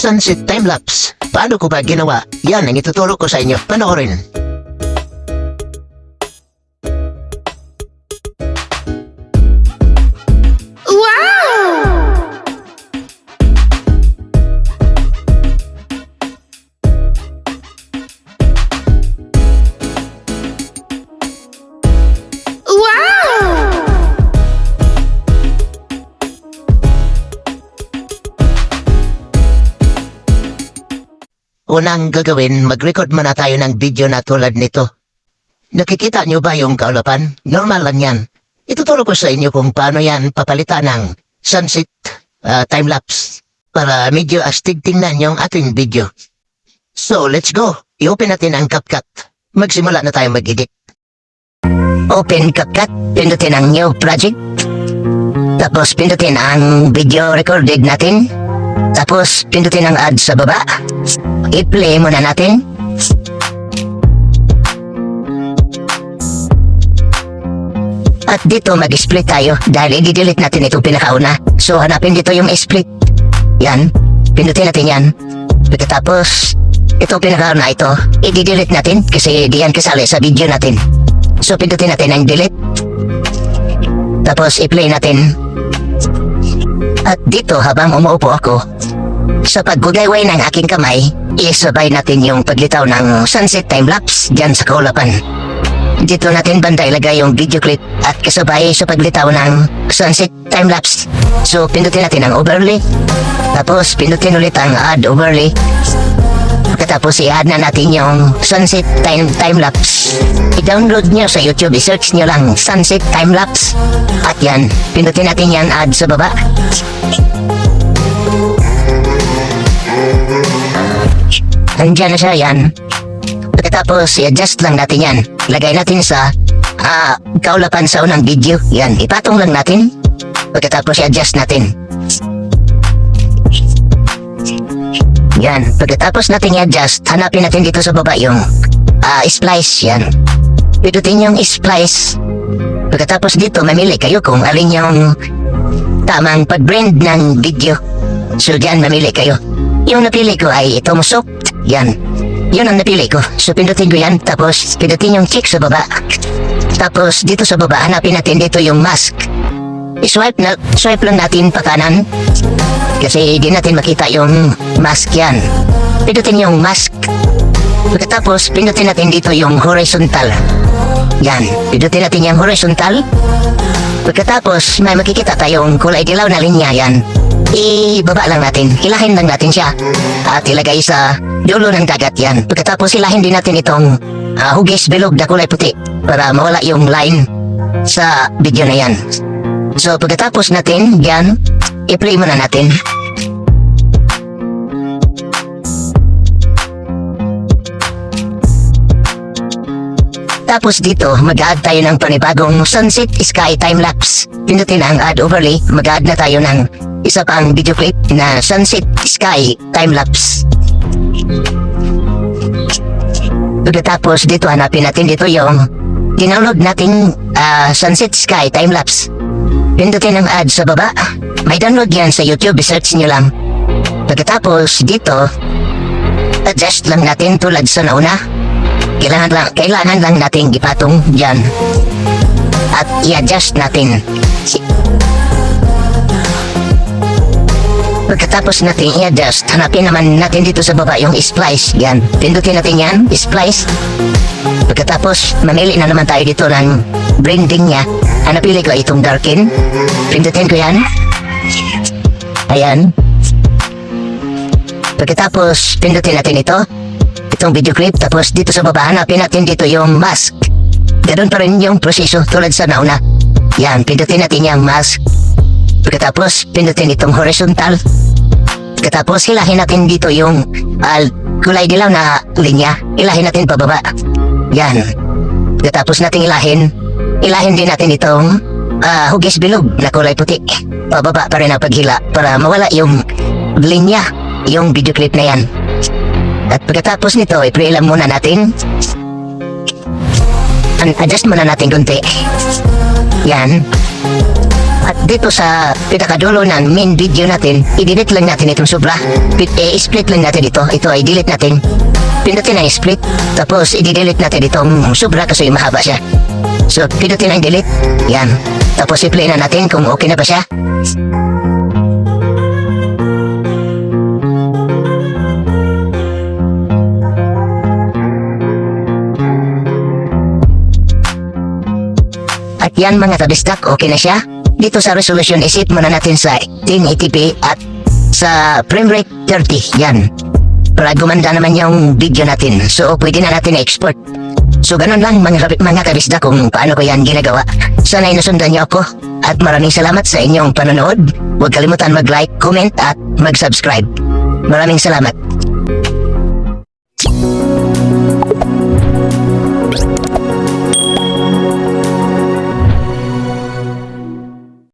sunset time-lapse. Paano ko ba ginawa? Yan ang ituturo ko sa inyo. Panoorin. Unang gagawin, mag-record muna tayo ng video na tulad nito. Nakikita nyo ba yung kaulapan? Normal lang yan. Ituturo ko sa inyo kung paano yan papalitan ng sunset time-lapse para medyo astig tingnan yung ating video. So, let's go. I-open natin ang CapCut. Magsimula na tayo mag-edit. Open CapCut. Pindutin ang new project. Tapos pindutin ang video recorded natin. Tapos pindutin ang add sa baba. I-play muna natin. At dito mag-split tayo dahil i-delete natin itong pinakauna. So hanapin dito yung split. Yan. Pindutin natin yan. Pagkatapos itong pinakauna ito, i-delete natin kasi di yan kasali sa video natin. So pindutin natin ang delete. Tapos i-play natin. At dito habang umuupo ako, sa paggugayway ng aking kamay, isabay natin yung paglitaw ng sunset time-lapse dyan sa kaulapan. Dito natin banda ilagay yung video clip at kasabay sa paglitaw ng sunset time-lapse. So pindutin natin ang overlay, tapos pindutin ulit ang add overlay. Pagkatapos i-add na natin yung sunset time-lapse. I-download nyo sa YouTube, i-search nyo lang sunset time-lapse. At yan, pindutin natin yan add sa baba. Nandiyan na siya yan. Pagkatapos i-adjust lang natin yan. Lagay natin sa kaulapan sa unang video. Yan, ipatong lang natin. Pagkatapos i-adjust natin. Yan, pagkatapos natin i-adjust, hanapin natin dito sa baba yung splice. Yan, pindutin yung splice. Pagkatapos dito mamili kayo kung alin yung tamang pag-blend ng video. So dyan mamili kayo. Yung napili ko ay itong soft. Yan, yun ang napili ko. So pindutin ko yan, tapos pindutin yung check sa baba. Tapos dito sa baba hanapin natin dito yung mask. Swipe lang natin pa kanan kasi di natin makita yung mask. Yan, pindutin yung mask. Pagkatapos pindutin natin dito yung horizontal. Yan, pindutin natin yung horizontal. Pagkatapos may makikita tayong kulay dilaw na linya. Yan, ibaba lang natin, hilahin lang natin siya at ilagay sa dulo ng dagat. Yan, pagkatapos hilahin din natin itong hugis bilog na kulay puti para mawala yung line sa video na yan. So pagkatapos natin yan, i-play muna natin. Tapos dito, mag-add tayo ng panibagong sunset sky time-lapse. Pindutin ang add overlay, mag-add na tayo ng isa pang video clip na sunset sky time-lapse. Pagkatapos dito, hanapin natin dito yung dinownload nating sunset sky time-lapse. Pindutin ang add sa baba. May download yan sa YouTube, search nyo lang. Pagkatapos dito, adjust lang natin tulad sa nauna. Kailangan lang natin ipatong dyan at i-adjust natin. Pagkatapos natin i-adjust, hanapin naman natin dito sa baba yung splice. Yan, pindutin natin yan, splice. Pagkatapos mamili na naman tayo dito ng blending nya. Napili ko itong darken. Pindutin ko yan. Ayan. Pagkatapos pindutin natin itong video clip. Tapos dito sa baba hanapin natin dito yung mask. Ganun pa rin yung proseso tulad sa nauna. Yan, pindutin natin yung mask. Pagkatapos pindutin itong horizontal. Pagkatapos hilahin natin dito yung kulay dilaw na linya. Hilahin natin pababa. Yan. Pagkatapos natin hilahin din natin itong hugis bilog na kulay puti. Pababa pa rin ang paghila para mawala yung linya, yung video clip na yan. At pagkatapos nito, i-play lang muna natin. Adjust muna natin konti. Yan. At dito sa pinakadulo ng main video natin, i-delete lang natin itong sobra. I-split lang natin ito. Ito ay delete natin. Pindutin ang split. Tapos i-delete natin itong sobra kasi mahaba siya. So, pindutin ang delete. Yan. Tapos i-play na natin kung okay na ba siya. At yan mga kabistak, okay na siya. Dito sa resolution, isit muna natin sa 1080p at sa frame rate 30. Yan. Para gumanda naman yung video natin. So, pwede na natin i-export. So, ganun lang mga kabistak kung paano ko yan ginagawa. Sana'y nasundan niyo ako. At maraming salamat sa inyong panonood. Huwag kalimutan mag-like, comment at mag-subscribe. Maraming salamat.